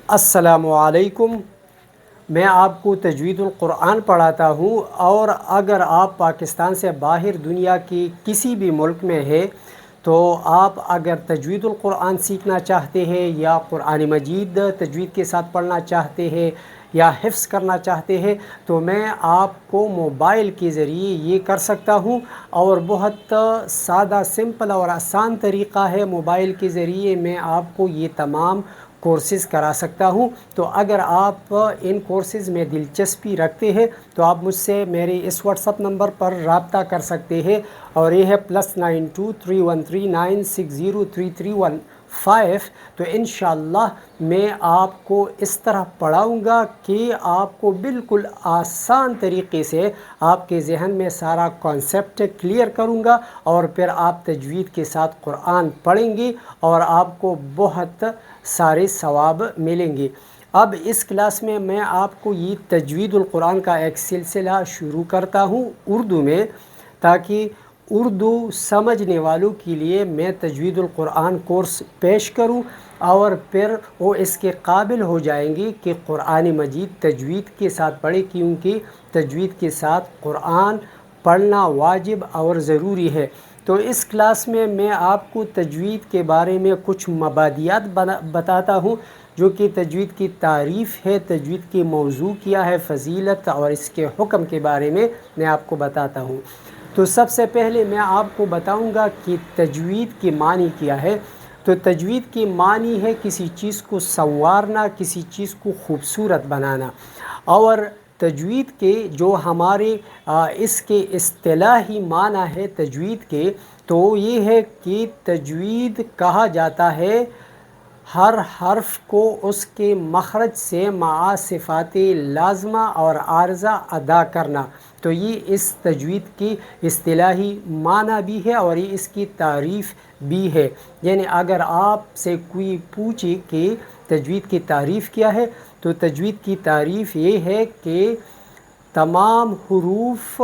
अस्सलामुअलैकुम। मैं आपको तजवीद कुरान पढ़ाता हूँ, और अगर आप पाकिस्तान से बाहर दुनिया की किसी भी मुल्क में है तो आप अगर तजवीद कुरान सीखना चाहते हैं या कुरान मजीद तजवीद के साथ पढ़ना चाहते हैं या हिफ्ज़ करना चाहते हैं तो मैं आपको मोबाइल के ज़रिए ये कर सकता हूँ। और बहुत सादा सिंपल और आसान तरीक़ा है, मोबाइल के ज़रिए मैं आपको ये तमाम कोर्सेज़ करा सकता हूँ। तो अगर आप इन कोर्सेज़ में दिलचस्पी रखते हैं तो आप मुझसे मेरे इस व्हाट्सअप नंबर पर रब्ता कर सकते हैं, और ये है +923139603315। तो इंशाअल्लाह मैं आपको इस तरह पढ़ाऊँगा कि आपको बिल्कुल आसान तरीक़े से आपके ज़हन में सारा कॉन्सेप्ट क्लियर करूँगा, और फिर आप तजवीद के साथ कुरान पढ़ेंगे और आपको बहुत सारे सवाब मिलेंगे। अब इस क्लास में मैं आपको ये तजवीदुल कुरान का एक सिलसिला शुरू करता हूँ उर्दू में, ताकि उर्दू समझने वालों के लिए मैं तजवीदुल कुरान कोर्स पेश करूँ और फिर वो इसके काबिल हो जाएंगे कि कुरान मजीद तजवीद के साथ पढ़े, क्योंकि तजवीद के साथ कुरान पढ़ना वाजिब और ज़रूरी है। तो इस क्लास में मैं आपको तजवीद के बारे में कुछ मबादियात बताता हूँ, जो कि तजवीद की तारीफ़ है, तजवीद की मौजू क्या है, फ़जीलत और इसके हुक्म के बारे में मैं आपको बताता हूँ। तो सबसे पहले मैं आपको बताऊंगा कि तजवीद की मानी क्या है। तो तजवीद की मानी है किसी चीज़ को संवारना, किसी चीज़ को खूबसूरत बनाना। और तजवीद के जो हमारे इसके इस्तिलाही माना है तजवीद के, तो ये है कि तजवीद कहा जाता है हर हर्फ को उसके मखरज से मा सिफ़ात लाज़िमा और आर्ज़ा अदा करना। तो ये इस तजवीद की इस्तिलाही माना भी है और ये इसकी तारीफ़ भी है। यानी अगर आपसे कोई पूछे कि तजवीद की तारीफ़ क्या है, तो तजवीद की तारीफ़ ये है कि तमाम हुरूफ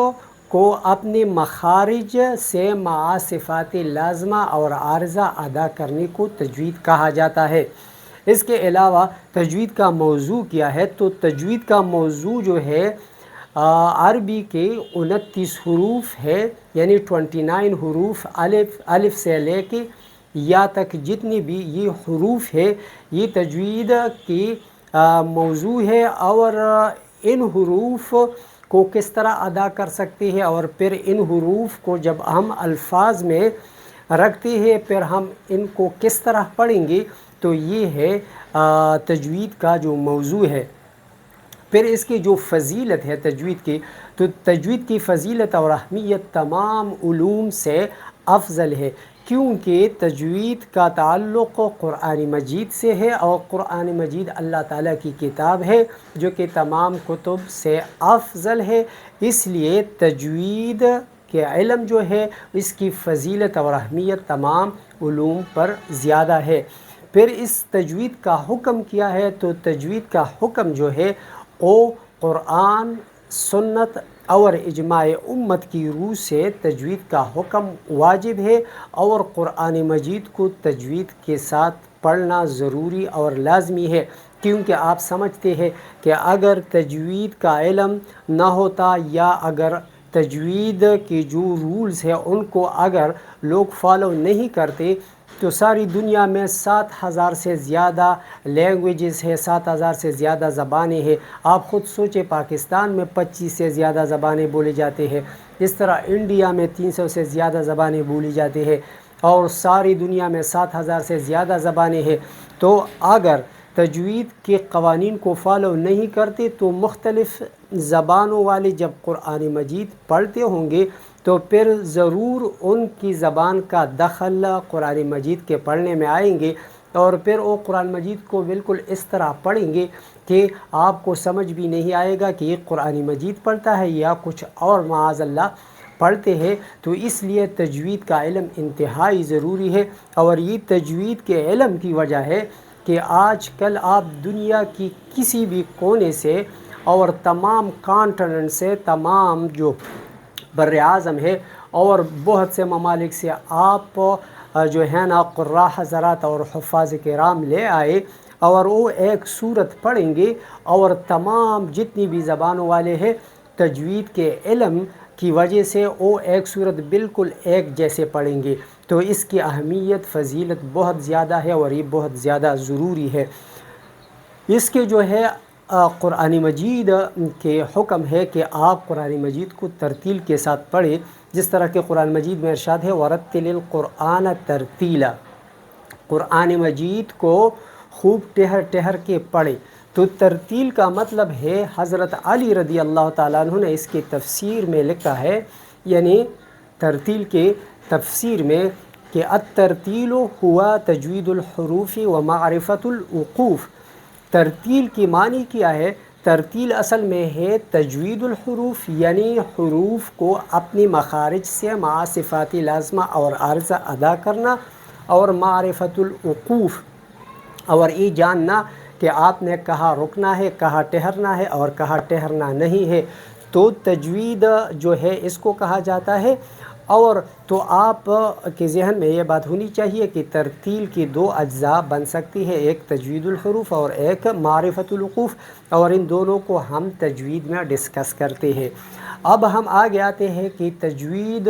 को अपने मखारिज से मा सिफ़ात लाज़िमा और आर्ज़ा अदा करने को तजवीद कहा जाता है। इसके अलावा तजवीद का मौजू क्या है, तो तजवीद का मौजू जो है अरबी के 29 हरूफ है, यानी 29 हरूफ अलिफ से लेके या तक जितनी भी ये हरूफ है ये तजवीद की मौजू है। और इन हरूफ को किस तरह अदा कर सकते हैं, और फिर इन हरूफ को जब हम अल्फाज में रखते हैं फिर हम इनको किस तरह पढ़ेंगे, तो ये है तजवीद का जो मौजू है। फिर इसकी जो फ़जीलत है तजवीद की, तो तजवीद की फ़जीलत और अहमियत तमाम उलूम से अफजल है, क्योंकि तजवीद का ताल्लुक़ कुरान मजीद से है, और कुरान मजीद अल्लाह ताला की किताब है जो कि तमाम कुतुब से अफजल है। इसलिए तजवीद के इल्म जो है इसकी फ़जीलत और अहमियत तमाम उलूम पर ज़्यादा है। फिर इस तजवीद का हुक्म क्या है, तो तजवीद का हुक्म जो है वो कुरान, सुन्नत और इजमाए उम्मत की रूह से तजवीद का हुक्म वाजिब है, और कुरान मजीद को तजवीद के साथ पढ़ना ज़रूरी और लाजमी है। क्योंकि आप समझते हैं कि अगर तजवीद का इल्म ना होता या अगर तजवीद के जो रूल्स हैं उनको अगर लोग फॉलो नहीं करते, तो सारी दुनिया में 7000 से ज़्यादा लैंग्वेजेस है, 7000 से ज़्यादा ज़बानें हैं। आप ख़ुद सोचें, पाकिस्तान में 25 से ज़्यादा ज़बानें बोली जाती है, इस तरह इंडिया में 300 से ज़्यादा ज़बानें बोली जाती है, और सारी दुनिया में 7000 से ज़्यादा ज़बानें हैं। तो अगर तजवीद के क़वानीन को फॉलो नहीं करते तो मुख्तलिफ़ ज़बानों वाले जब कुरान मजीद पढ़ते होंगे तो फिर ज़रूर उनकी ज़बान का दखल कुरान मजीद के पढ़ने में आएंगे, और फिर वो कुरान मजीद को बिल्कुल इस तरह पढ़ेंगे कि आपको समझ भी नहीं आएगा कि ये कुरान मजीद पढ़ता है या कुछ और माअज़ल्लाह पढ़ते हैं। तो इसलिए तजवीद का इल्म इंतहाई ज़रूरी है, और ये तजवीद के इल्म की वजह है कि आजकल आप दुनिया की किसी भी कोने से और तमाम कॉन्टिनेंट से, तमाम जो बर्र आज़म है और बहुत से ममालिक से आप جو ہے نا قراء حضرات اور حفاظ کرام لے آئے اور وہ ایک صورت پڑھیں گے اور تمام جتنی بھی زبانوں والے ہیں تجوید کے علم کی وجہ سے وہ ایک صورت بالکل ایک جیسے پڑھیں گے، تو اس کی اہمیت فضیلت بہت زیادہ ہے اور یہ بہت زیادہ ضروری ہے۔ اس کے جو ہے قرآن مجید کے حکم ہے کہ آپ قرآن مجید کو ترتیل کے ساتھ پڑھیں، جس طرح کہ قرآن مجید میں ارشاد ہے وَرَتِّلِ الْقُرْآنَ تَرْتِیلًا، قرآن مجید کو خوب ٹہر ٹہر کے پڑھیں۔ تو ترتیل کا مطلب ہے، حضرت علی رضی اللہ تعالیٰ عنہ نے اس کی تفسیر میں لکھا ہے، یعنی ترتیل کے تفسیر میں کہ الترتیل ہوا تجوید الحروف و معرفت الوقوف۔ ترتیل کی معنی کیا ہے؟ ترتیل اصل میں ہے تجوید الحروف، یعنی حروف کو اپنی مخارج سے مع صفات لازمہ اور عارضہ ادا کرنا، اور معرفت الوقوف، اور یہ جاننا کہ آپ نے کہاں رکنا ہے، کہاں ٹھہرنا ہے اور کہاں ٹھہرنا نہیں ہے۔ تو تجوید جو ہے اس کو کہا جاتا ہے۔ اور تو آپ کے ذہن میں یہ بات ہونی چاہیے کہ ترتیل کی دو اجزاء بن سکتی ہے، ایک تجوید الحروف اور ایک معرفت الوقوف، اور ان دونوں کو ہم تجوید میں ڈسکس کرتے ہیں۔ اب ہم آگے آتے ہیں کہ تجوید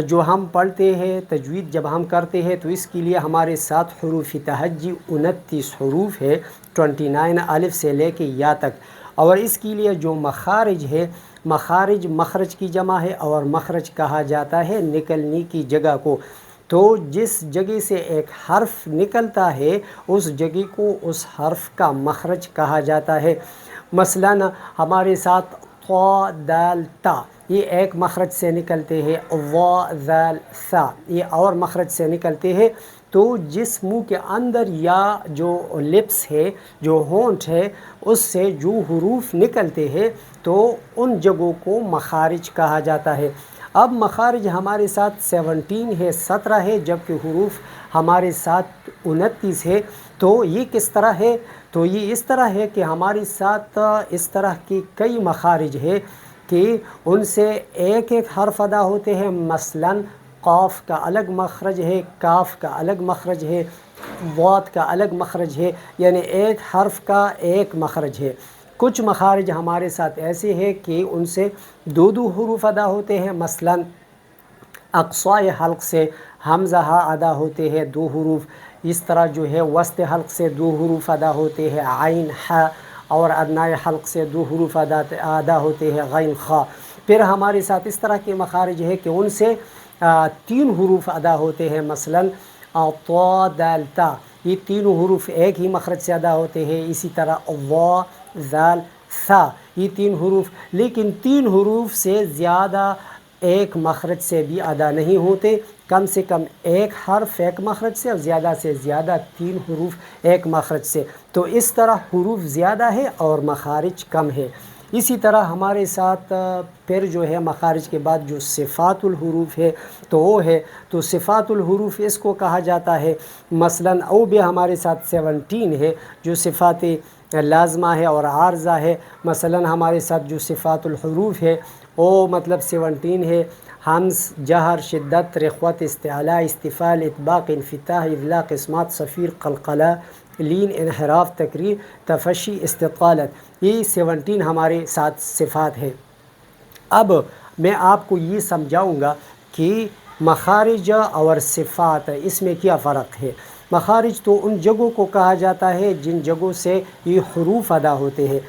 جو ہم پڑھتے ہیں، تجوید جب ہم کرتے ہیں تو اس کے لیے ہمارے ساتھ حروف تہجی 29 حروف ہے، 29 الف سے لے کے یا تک، اور اس کے لیے جو مخارج ہے، مخارج مخرج کی جمع ہے، اور مخرج کہا جاتا ہے نکلنے کی جگہ کو۔ تو جس جگہ سے ایک حرف نکلتا ہے اس جگہ کو اس حرف کا مخرج کہا جاتا ہے۔ مثلا ہمارے ساتھ طا دال تا، یہ ایک مخرج سے نکلتے ہیں، وا ذال ثا یہ اور مخرج سے نکلتے ہیں۔ تو جس منہ کے اندر یا جو لپس ہے، جو ہونٹ ہے، اس سے جو حروف نکلتے ہیں تو ان جگہوں کو مخارج کہا جاتا ہے۔ اب مخارج ہمارے ساتھ 17 ہے، 17 ہے، جبکہ حروف ہمارے ساتھ 29 ہے۔ تو یہ کس طرح ہے؟ تو یہ اس طرح ہے کہ ہمارے ساتھ اس طرح کی کئی مخارج ہے کہ ان سے ایک ایک حرف ادا ہوتے ہیں۔ مثلا قاف کا الگ مخرج ہے، کاف کا الگ مخرج ہے، ضاد کا الگ مخرج ہے، یعنی ایک حرف کا ایک مخرج ہے۔ کچھ مخارج ہمارے ساتھ ایسے ہیں کہ ان سے دو دو حروف ادا ہوتے ہیں۔ مثلا اقصائے حلق سے حمزہ ہا ادا ہوتے ہیں 2 حروف، اس طرح جو ہے وسط حلق سے 2 حروف ادا ہوتے ہیں عین ح، اور ادنائے حلق سے 2 حروف ادا ہوتے ہیں غین خا۔ پھر ہمارے ساتھ اس طرح کے مخارج ہے کہ ان سے 3 حروف ادا ہوتے ہیں، مثلا طا دال تا، یہ تینوں حروف ایک ہی مخرج سے ادا ہوتے ہیں۔ اسی طرح وا ذال ثا، یہ 3 حروف، لیکن 3 حروف سے زیادہ ایک مخرج سے بھی ادا نہیں ہوتے، کم سے کم ایک حرف ایک مخرج سے، اور زیادہ سے زیادہ 3 حروف ایک مخرج سے۔ تو اس طرح حروف زیادہ ہے اور مخارج کم ہے۔ اسی طرح ہمارے ساتھ پھر جو ہے مخارج کے بعد جو صفات الحروف ہے تو وہ ہے، تو صفات الحروف اس کو کہا جاتا ہے۔ مثلا او بھی ہمارے ساتھ 17 ہے جو صفات لازمہ ہے اور عارضہ ہے۔ مثلا ہمارے ساتھ جو صفات الحروف ہے وہ مطلب 17 ہے، حمز، جہر، شدت، رخوت، استعلاء، استفال، اطباق، انفتاح، اطلاق، اسمات، صفیر، قلقلہ، لین، انحراف، تکریر، تفشی، استطالت، یہ 17 ہمارے ساتھ صفات ہے۔ اب میں آپ کو یہ سمجھاؤں گا کہ مخارج اور صفات اس میں کیا فرق ہے۔ مخارج تو ان جگہوں کو کہا جاتا ہے جن جگہوں سے یہ حروف ادا ہوتے ہیں۔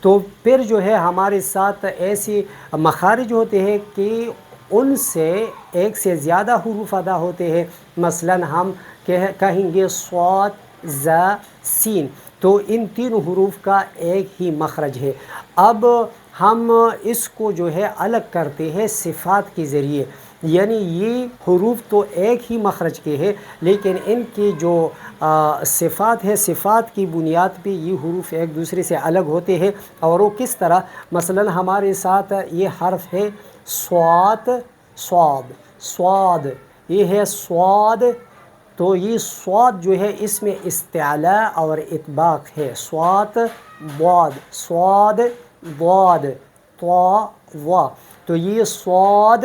تو پھر جو ہے ہمارے ساتھ ایسی مخارج ہوتے ہیں کہ ان سے ایک سے زیادہ حروف ادا ہوتے ہیں۔ مثلا ہم کہیں گے صاد ز سین، تو ان 3 حروف کا ایک ہی مخرج ہے۔ اب ہم اس کو جو ہے الگ کرتے ہیں صفات کے ذریعے، یعنی یہ حروف تو ایک ہی مخرج کے ہیں لیکن ان کی جو صفات ہے، صفات کی بنیاد پہ یہ حروف ایک دوسرے سے الگ ہوتے ہیں۔ اور وہ کس طرح؟ مثلا ہمارے ساتھ یہ حرف ہے صاد، صاد، صاد، یہ ہے صاد، تو یہ صاد جو ہے اس میں استعلاء اور اطباق ہے، صاد ضاد، صاد ضاد، طا وا، تو یہ صاد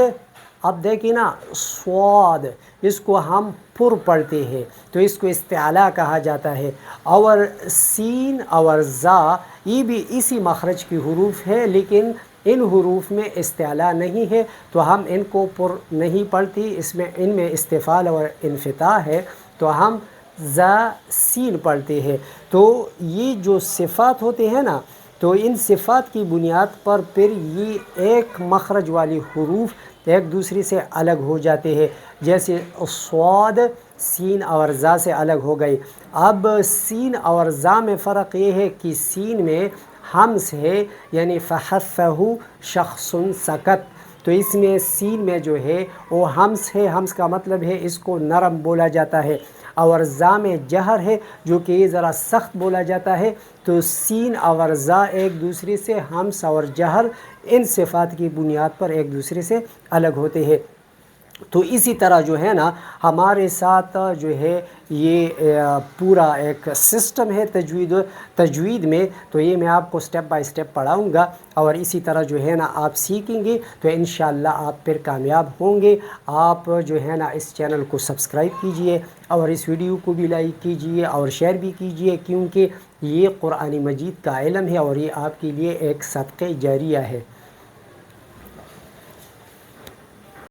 अब देखिए ना, स्वाद, इसको हम पुर पढ़ते हैं तो इसको इस्तिआला कहा जाता है। और सीन और ज़ा ये भी इसी मखरज की हरूफ है, लेकिन इन हरूफ में इस्तिआला नहीं है तो हम इनको पुर नहीं पढ़ती, इसमें इनमें इस्तिफ़ाल और इन्फ़िताह है तो हम ज़ा सीन पढ़ते हैं। तो ये जो सिफ़ात होते हैं ना, तो इन सिफ़ात की बुनियाद पर फिर ये एक मखरज वाली हरूफ एक दूसरे से अलग हो जाते हैं। जैसे स्वाद सीन और ज़ा से अलग हो गई। अब सीन और ज़ा में फ़र्क ये है कि सीन में हमस है, यानी फ़हफ़हु शख़्सुन सकत, तो इसमें सीन में जो है वो हमस है, हमस का मतलब है इसको नरम बोला जाता है। और ज़ा में जहर है जो कि ये ज़रा सख्त बोला जाता है। तो सीन और ज़ा एक दूसरे से हमस और जहर इन सिफ़ात की बुनियाद पर एक दूसरे से अलग होते हैं। तो इसी तरह जो है ना हमारे साथ जो है ये पूरा एक सिस्टम है तजवीद में, तो ये मैं आपको स्टेप बाय स्टेप पढ़ाऊँगा और इसी तरह जो है ना आप सीखेंगे तो इंशाअल्लाह आप फिर कामयाब होंगे। आप जो है ना इस चैनल को सब्सक्राइब कीजिए और इस वीडियो को भी लाइक कीजिए और शेयर भी कीजिए, क्योंकि ये कुरान मजीद का इल्म है और ये आपके लिए एक सदक़े जारिया है।